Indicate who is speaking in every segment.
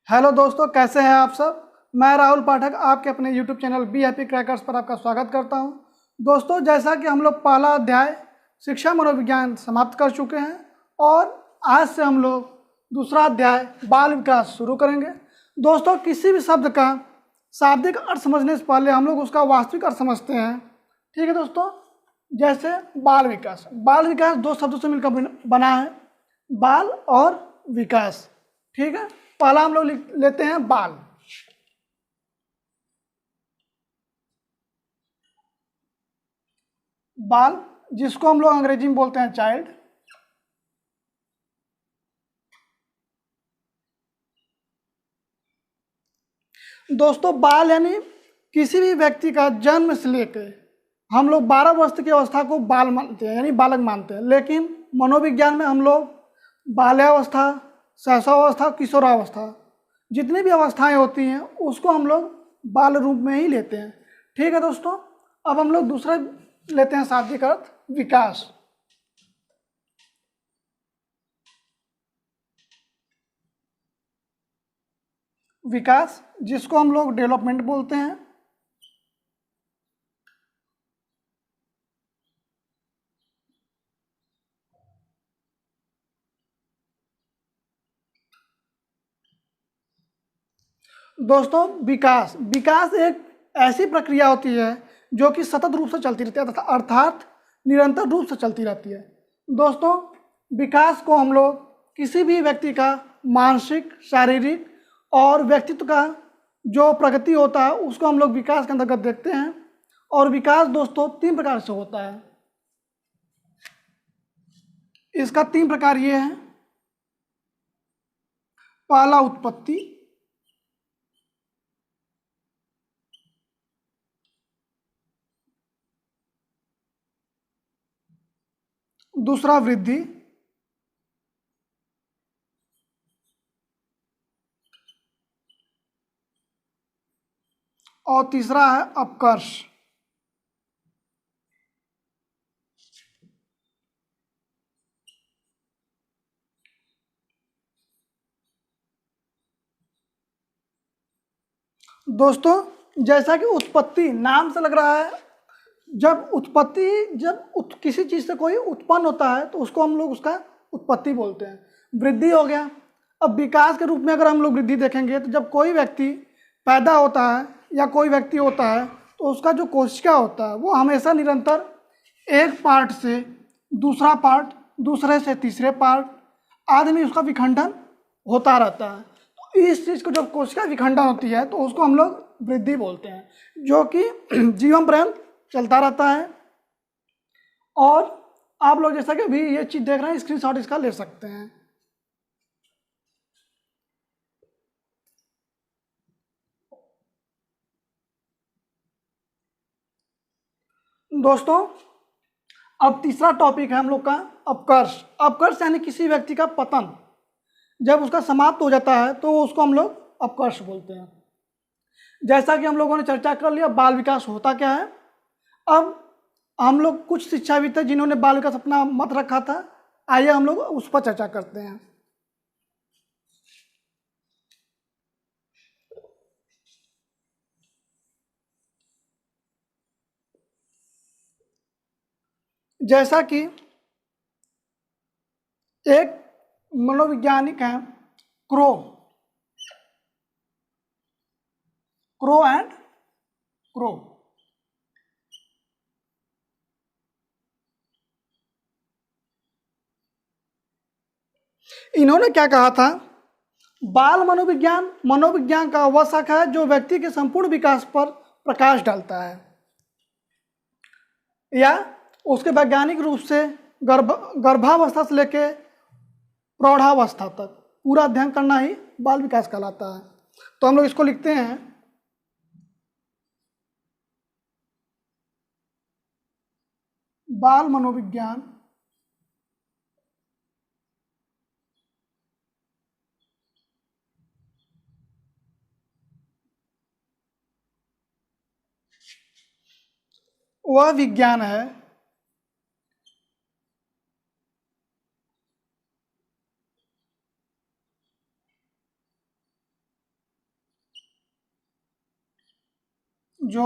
Speaker 1: Hello दोस्तों, कैसे हैं आप सब। मैं राहुल पाठक आपके अपने YouTube channel be happy crackers पर आपका स्वागत करता हूं। दोस्तों, जैसा कि हम लोग पहला अध्याय शिक्षा मनोविज्ञान समाप्त कर चुके हैं और आज से हम लोग दूसरा अध्याय बाल विकास शुरू करेंगे। दोस्तों, किसी भी शब्द का शाब्दिक अर्थ समझने से पहले हम लोग उसका वास्तविक अर्थ समझते हैं। ठीक है दोस्तों, जैसे बाल विकास दो शब्दों से मिलकर बना है, बाल और विकास। ठीक है, पहला हम लोग लेते हैं बाल। बाल जिसको हम लोग अंग्रेजी में बोलते हैं चाइल्ड। दोस्तों, बाल यानी किसी भी व्यक्ति का जन्म से लेकर हम लोग 12 वर्ष की अवस्था को बाल मानते हैं, यानी बालक मानते हैं। लेकिन मनोविज्ञान में हम लोग बाल्यावस्था, शैशवावस्था, किशोरावस्था, जितनी भी अवस्थाएं होती हैं उसको हम लोग बाल रूप में ही लेते हैं। ठीक है दोस्तों, अब हम लोग दूसरा लेते हैं शाब्दिक अर्थ विकास। विकास जिसको हम लोग डेवलपमेंट बोलते हैं। दोस्तों, विकास एक ऐसी प्रक्रिया होती है जो कि सतत रूप से चलती रहती है, अर्थात निरंतर रूप से चलती रहती है। दोस्तों, विकास को हम लोग किसी भी व्यक्ति का मानसिक, शारीरिक और व्यक्तित्व का जो प्रगति होता है उसको हम लोग विकास के अंतर्गत देखते हैं। और विकास दोस्तों 3 प्रकार से होता है। इसका 3 प्रकार ये है। पहला उत्पत्ति, दूसरा वृद्धि और तीसरा है अपकर्ष। दोस्तों, जैसा कि उत्पत्ति नाम से लग रहा है, किसी चीज़ से कोई उत्पन्न होता है तो उसको हम लोग उसका उत्पत्ति बोलते हैं। वृद्धि हो गया। अब विकास के रूप में अगर हम लोग वृद्धि देखेंगे तो जब कोई व्यक्ति पैदा होता है या कोई व्यक्ति होता है तो उसका जो कोशिका होता है वो हमेशा निरंतर एक पार्ट से दूसरा पार्ट, दूसरे से तीसरे पार्ट आदि में उसका विखंडन होता रहता है। तो इस चीज़ को जब कोशिका विखंडन होती है तो उसको हम लोग वृद्धि बोलते हैं, जो कि जीवन पर्यंत चलता रहता है। और आप लोग जैसा कि अभी ये चीज़ देख रहे हैं, स्क्रीनशॉट इसका ले सकते हैं। दोस्तों, अब तीसरा टॉपिक है हम लोग का अपकर्ष। अपकर्ष यानी किसी व्यक्ति का पतन जब उसका समाप्त हो जाता है तो उसको हम लोग अपकर्ष बोलते हैं। जैसा कि हम लोगों ने चर्चा कर लिया बाल विकास होता क्या है। अब हम लोग कुछ शिक्षाविद थे जिन्होंने बाल विकास अपना मत रखा था। आइए हम लोग उस पर चर्चा करते हैं। जैसा कि एक मनोवैज्ञानिक हैं क्रो एंड क्रो, इन्होंने क्या कहा था, बाल मनोविज्ञान का वह शाखा है जो व्यक्ति के संपूर्ण विकास पर प्रकाश डालता है या उसके वैज्ञानिक रूप से गर्भावस्था से लेकर प्रौढ़ावस्था तक पूरा अध्ययन करना ही बाल विकास कहलाता है। तो हम लोग इसको लिखते हैं बाल मनोविज्ञान वह विज्ञान है जो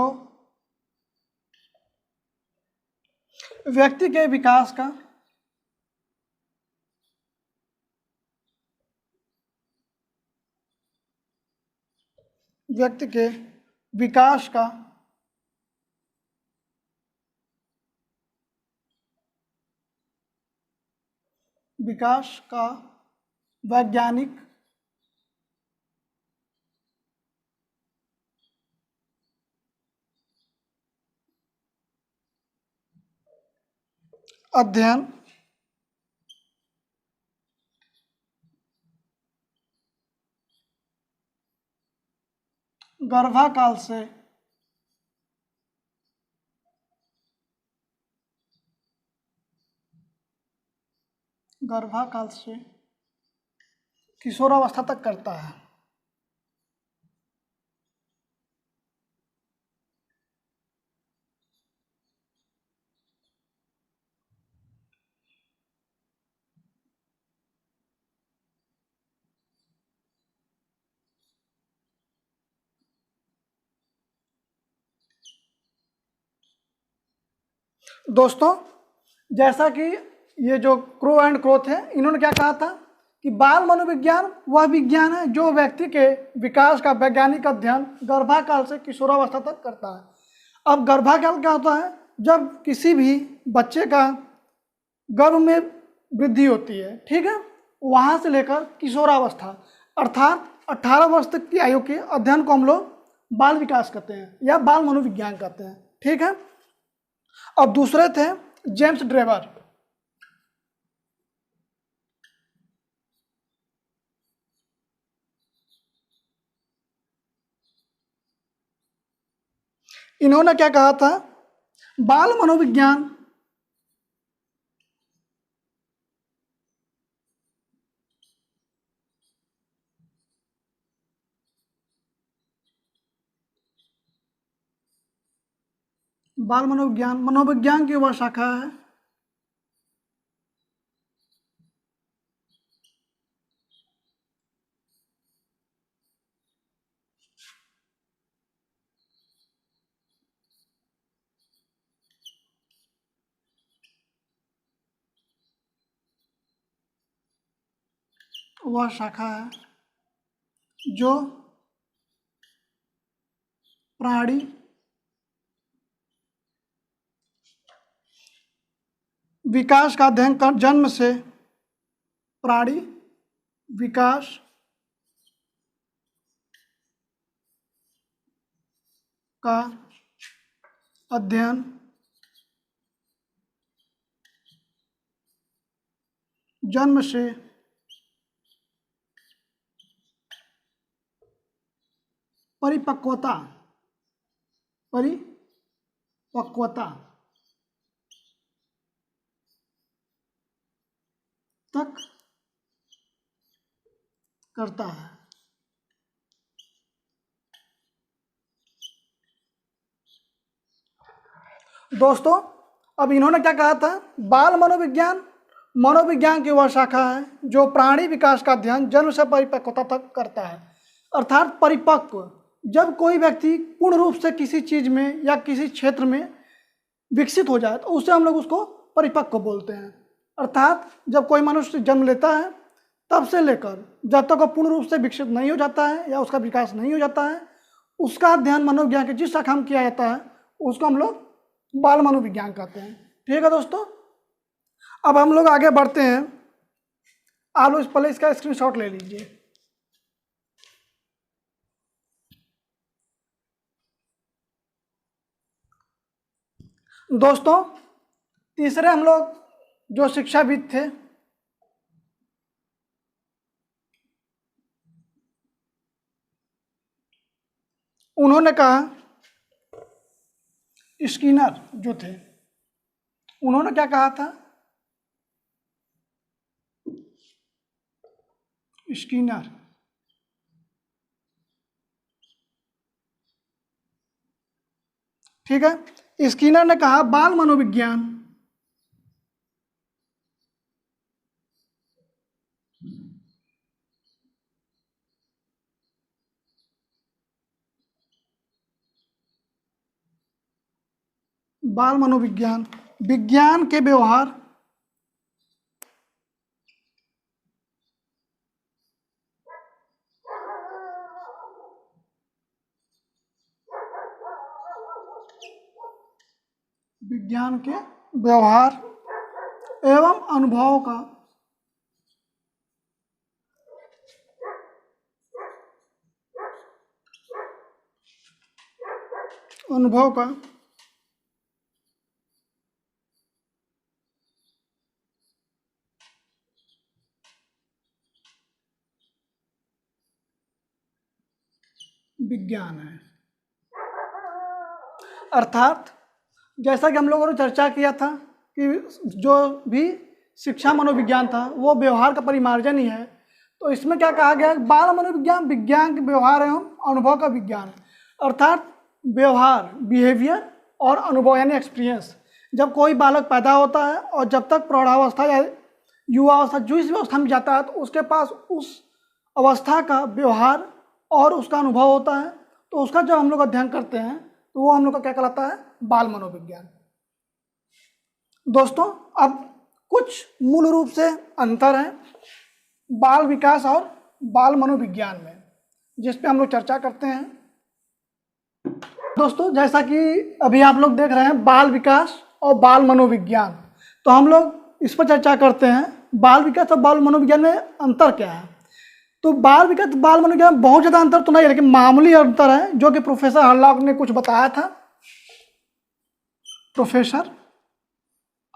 Speaker 1: व्यक्ति के विकास का व्यक्ति के विकास का वैज्ञानिक अध्ययन गर्भाकाल से किशोरावस्था तक करता है। दोस्तों, जैसा कि ये जो क्रो एंड क्रोथ है, इन्होंने क्या कहा था कि बाल मनोविज्ञान वह विज्ञान है जो व्यक्ति के विकास का वैज्ञानिक अध्ययन गर्भाकाल से किशोरावस्था तक करता है। अब गर्भाकाल क्या होता है? जब किसी भी बच्चे का गर्भ में वृद्धि होती है, ठीक है, वहाँ से लेकर किशोरावस्था अर्थात 18 वर्ष तक की आयु के अध्ययन को हम लोग बाल विकास कहते हैं या बाल मनोविज्ञान कहते हैं, ठीक है। अब दूसरे थे जेम्स ड्रेवर। इन्होंने क्या कहा था? बाल मनोविज्ञान मनोविज्ञान की वह शाखा है जो प्राणी विकास का अध्ययन कर जन्म से प्राणी विकास का अध्ययन जन्म से परिपक्वता तक करता है। दोस्तों, अब इन्होंने क्या कहा था? बाल मनोविज्ञान की वह शाखा है जो प्राणी विकास का अध्ययन जन्म से परिपक्वता तक करता है। अर्थात परिपक्व, जब कोई व्यक्ति पूर्ण रूप से किसी चीज में या किसी क्षेत्र में विकसित हो जाए तो उसे हम लोग उसको परिपक्व बोलते हैं। अर्थात जब कोई मनुष्य जन्म लेता है तब से लेकर जब तक वो पूर्ण रूप से विकसित नहीं हो जाता है या उसका विकास नहीं हो जाता है, उसका अध्ययन मनोविज्ञान के जिस शाखा में किया जाता है उसको हम लोग बाल मनोविज्ञान कहते हैं। ठीक है दोस्तों, अब हम लोग आगे बढ़ते हैं। आप लोग पहले इसका स्क्रीनशॉट ले लीजिए। दोस्तों, तीसरे हम लोग जो शिक्षाविद थे उन्होंने कहा, स्किनर जो थे उन्होंने क्या कहा था? स्किनर ठीक है, स्किनर ने कहा बाल मनोविज्ञान बाल मनोविज्ञान, विज्ञान के व्यवहार, विज्ञान के व्यवहार एवं अनुभव का अनुभव का विज्ञान है। अर्थात जैसा कि हम लोगों ने चर्चा किया था कि जो भी शिक्षा मनोविज्ञान था वो व्यवहार का परिमार्जन ही है, तो इसमें क्या कहा गया, बाल मनोविज्ञान विज्ञान के व्यवहार एवं अनुभव का विज्ञान है। अर्थात व्यवहार, बिहेवियर और अनुभव यानी एक्सपीरियंस, जब कोई बालक पैदा होता है और जब तक प्रौढ़ावस्था या युवावस्था जिस अवस्था में जाता है तो उसके पास उस अवस्था का व्यवहार और उसका अनुभव होता है, तो उसका जब हम लोग अध्ययन करते हैं तो वो हम लोग का क्या कहलाता है, बाल मनोविज्ञान। दोस्तों अब कुछ मूल रूप से अंतर है बाल विकास और बाल मनोविज्ञान में, जिस पे हम लोग चर्चा करते हैं। दोस्तों जैसा कि अभी आप लोग देख रहे हैं बाल विकास और बाल मनोविज्ञान, तो हम लोग इस पर चर्चा करते हैं बाल विकास और बाल मनोविज्ञान में अंतर क्या है। तो बाल विकास बाल मनोविज्ञान में बहुत ज़्यादा अंतर तो नहीं है, लेकिन मामूली अंतर है जो कि प्रोफेसर हरलॉक ने कुछ बताया था। प्रोफेसर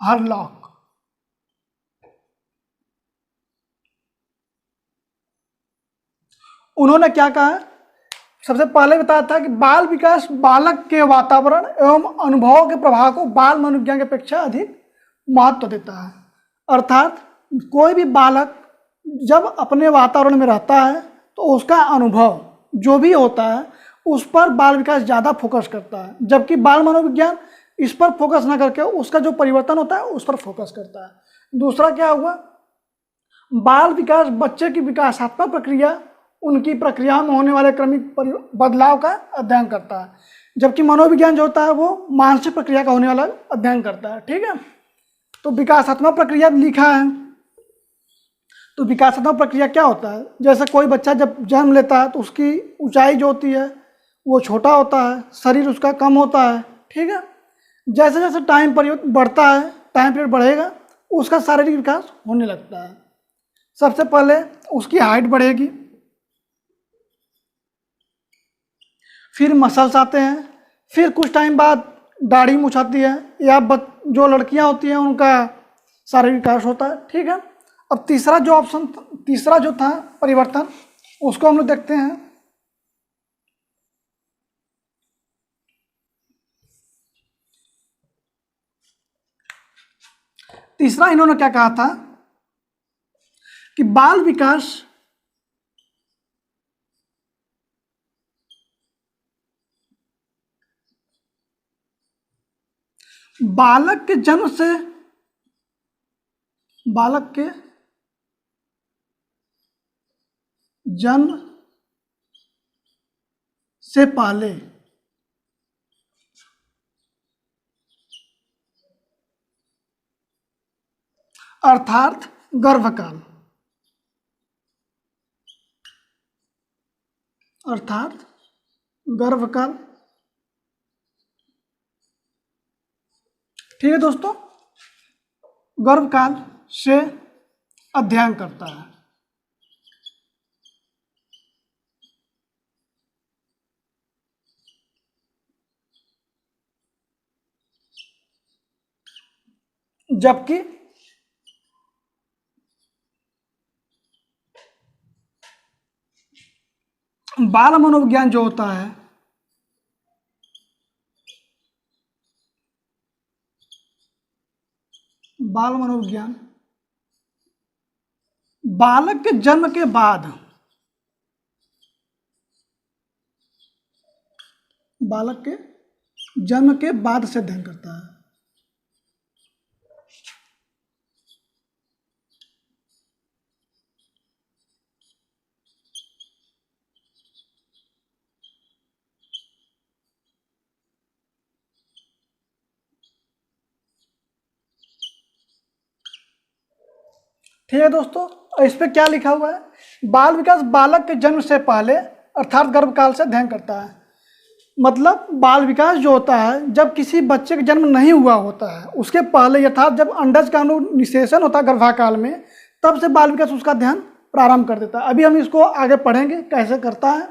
Speaker 1: हरलॉक उन्होंने क्या कहा, सबसे पहले बताया था कि बाल विकास बालक के वातावरण एवं अनुभव के प्रभाव को बाल मनोविज्ञान की अपेक्षा अधिक महत्व देता है। अर्थात कोई भी बालक जब अपने वातावरण में रहता है तो उसका अनुभव जो भी होता है उस पर बाल विकास ज़्यादा फोकस करता है, जबकि बाल मनोविज्ञान इस पर फोकस ना करके उसका जो परिवर्तन होता है उस पर फोकस करता है। दूसरा क्या हुआ, बाल विकास बच्चे की विकासात्मक प्रक्रिया, उनकी प्रक्रिया में होने वाले क्रमिक बदलाव का अध्ययन करता है, जबकि मनोविज्ञान जो होता है वो मानसिक प्रक्रिया का होने वाला अध्ययन करता है। ठीक है, तो विकासात्मक प्रक्रिया लिखा है, तो विकासात्मक प्रक्रिया क्या होता है, जैसे कोई बच्चा जब जन्म लेता है तो उसकी ऊंचाई जो होती है वो छोटा होता है, शरीर उसका कम होता है। ठीक है, जैसे जैसे टाइम पीरियड बढ़ता है, टाइम पीरियड बढ़ेगा उसका शारीरिक विकास होने लगता है। सबसे पहले उसकी हाइट बढ़ेगी, फिर मसल्स आते हैं, फिर कुछ टाइम बाद दाढ़ी मूंछ आती है, या जो लड़कियां होती हैं उनका शारीरिक विकास होता है। ठीक है, अब तीसरा जो था परिवर्तन, उसको हम लोग देखते हैं। तीसरा इन्होंने क्या कहा था कि बाल विकास बालक के जन्म से पहले अर्थात गर्भकाल, ठीक है दोस्तों, गर्भकाल से अध्ययन करता है। जबकि बाल मनोविज्ञान जो होता है बाल मनोविज्ञान बालक के जन्म के बाद से अध्ययन करता है। ठीक है दोस्तों, और इस पे क्या लिखा हुआ है, बाल विकास बालक के जन्म से पहले अर्थात गर्भकाल से अध्ययन करता है। मतलब बाल विकास जो होता है जब किसी बच्चे का जन्म नहीं हुआ होता है उसके पहले, अर्थात जब अंडज का निषेचन होता है गर्भाकाल में, तब से बाल विकास उसका अध्ययन प्रारंभ कर देता है। अभी हम इसको आगे पढ़ेंगे कैसे करता है।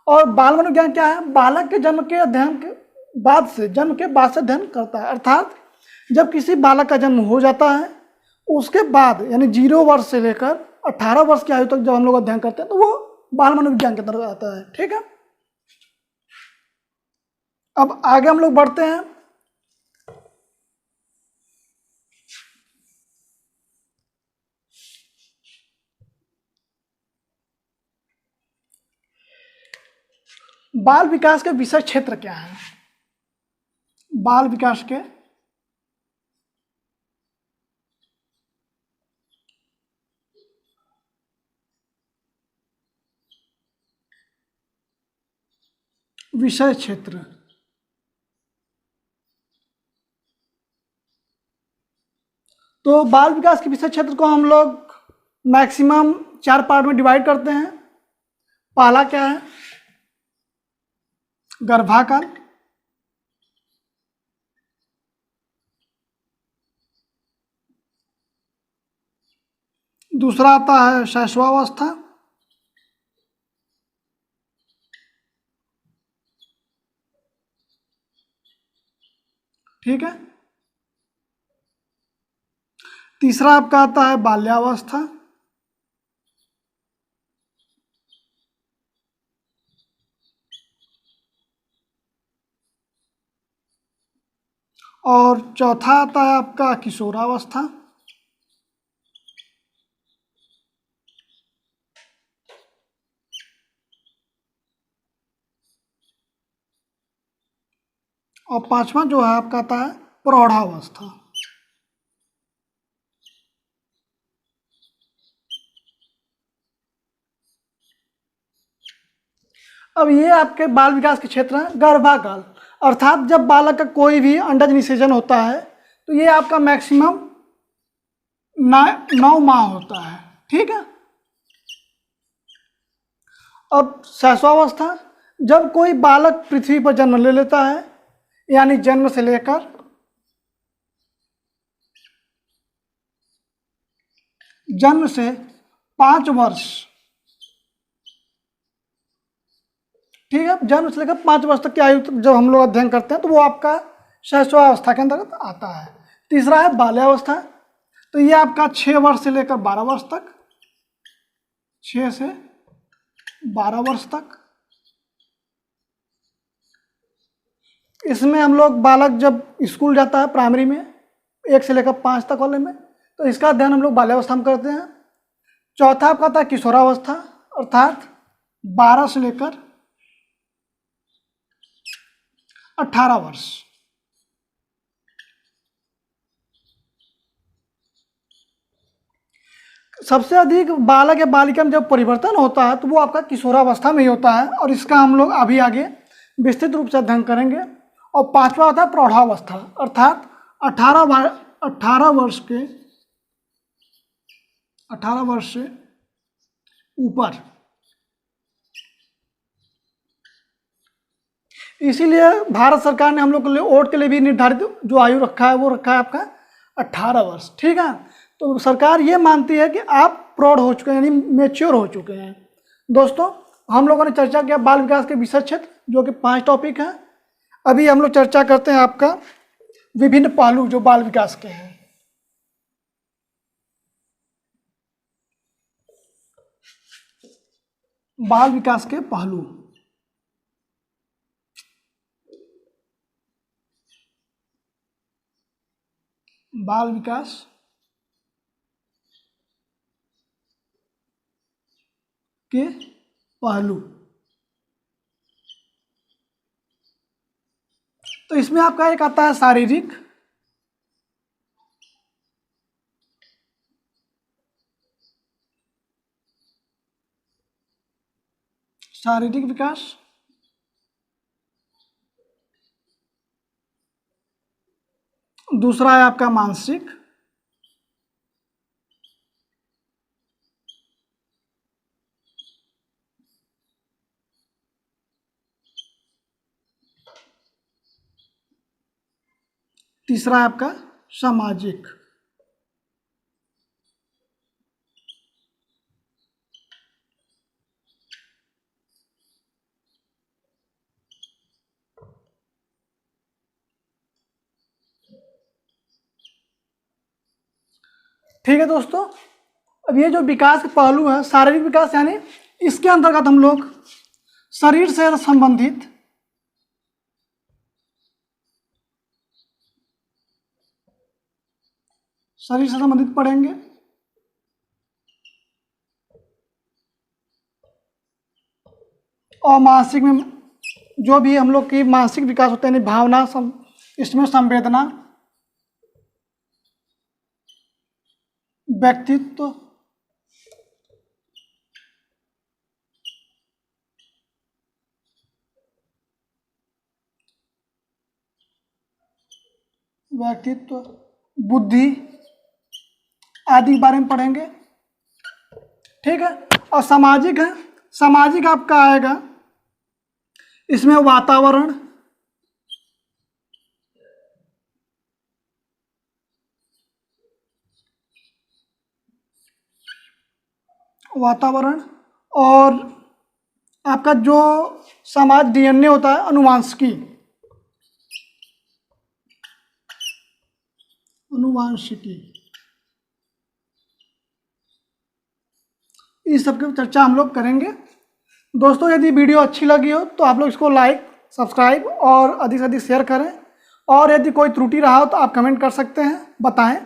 Speaker 1: और बाल मनोविज्ञान क्या है, बालक के जन्म के अध्ययन के बाद से, जन्म के बाद से अध्ययन करता है। अर्थात जब किसी बालक का जन्म हो जाता है उसके बाद, यानी 0 वर्ष से लेकर 18 वर्ष की आयु तक जब हम लोग अध्ययन करते हैं तो वो बाल मनोविज्ञान के अंतर्गत आता है। ठीक है, अब आगे हम लोग बढ़ते हैं। बाल विकास के विषय क्षेत्र क्या है, बाल विकास के विषय क्षेत्र। तो बाल विकास के विषय क्षेत्र को हम लोग मैक्सिमम 4 पार्ट में डिवाइड करते हैं। पहला क्या है, गर्भाकाल। दूसरा आता है शैशवावस्था। ठीक है, तीसरा आपका आता है बाल्यावस्था। और चौथा आता है आपका किशोरावस्था। और पांचवा जो है आपका आता है प्रौढ़ावस्था। अब ये आपके बाल विकास के क्षेत्र हैं। गर्भाकाल अर्थात जब बालक का कोई भी अंडज निषेचन होता है तो ये आपका मैक्सिमम 9 माह होता है। ठीक है, अब शैशवावस्था, जब कोई बालक पृथ्वी पर जन्म ले लेता है, यानी जन्म से लेकर जन्म से 5 वर्ष, ठीक है, जन्म से लेकर 5 वर्ष तक की आयु तक जब हम लोग अध्ययन करते हैं तो वो आपका शैशवावस्था के अंतर्गत आता है। तीसरा है बाल्यावस्था, तो ये आपका 6 वर्ष से लेकर 12 वर्ष तक, 6 से 12 वर्ष तक। इसमें हम लोग बालक जब स्कूल जाता है प्राइमरी में 1 से लेकर 5 तक वाले में, तो इसका अध्ययन हम लोग बाल्यावस्था में करते हैं। चौथा आपका आता है किशोरावस्था, अर्थात 12 से लेकर 18 वर्ष। सबसे अधिक बालक या बालिका में जब परिवर्तन होता है तो वो आपका किशोरावस्था में ही होता है, और इसका हम लोग अभी आगे विस्तृत रूप से अध्ययन करेंगे। और पांचवा होता है प्रौढ़ावस्था, अर्थात 18 वर्ष से ऊपर। इसीलिए भारत सरकार ने हम लोग के लिए वोट के लिए भी निर्धारित जो आयु रखा है वो रखा है आपका 18 वर्ष। ठीक है, तो सरकार ये मानती है कि आप प्रौढ़ हो चुके हैं, यानी मेच्योर हो चुके हैं। दोस्तों, हम लोगों ने चर्चा किया बाल विकास के विषय क्षेत्र, जो कि 5 टॉपिक हैं। अभी हम लोग चर्चा करते हैं आपका विभिन्न पहलू जो बाल विकास के हैं। बाल विकास के पहलू, बाल विकास के पहलू। तो इसमें आपका एक आता है शारीरिक, विकास। दूसरा है आपका मानसिक, तीसरा है आपका सामाजिक। ठीक है दोस्तों, अब ये जो विकास के पहलू है, शारीरिक विकास यानी इसके अंतर्गत हम लोग शरीर से संबंधित पढ़ेंगे। और मानसिक में जो भी हम लोग की मानसिक विकास होते हैं, भावना, इसमें संवेदना, व्यक्तित्व, बुद्धि आदि के बारे में पढ़ेंगे। ठीक है। और सामाजिक है, सामाजिक आपका आएगा इसमें वातावरण, और आपका जो समाज डीएनए होता है, अनुवांशिकी, इस सब की चर्चा हम लोग करेंगे। दोस्तों यदि वीडियो अच्छी लगी हो तो आप लोग इसको लाइक, सब्सक्राइब और अधिक से अधिक शेयर करें। और यदि कोई त्रुटि रहा हो तो आप कमेंट कर सकते हैं, बताएं।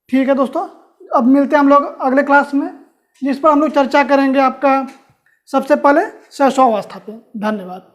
Speaker 1: ठीक है दोस्तों, अब मिलते हैं हम लोग अगले क्लास में, जिस पर हम लोग चर्चा करेंगे आपका सबसे पहले शैशवावस्था पे। धन्यवाद।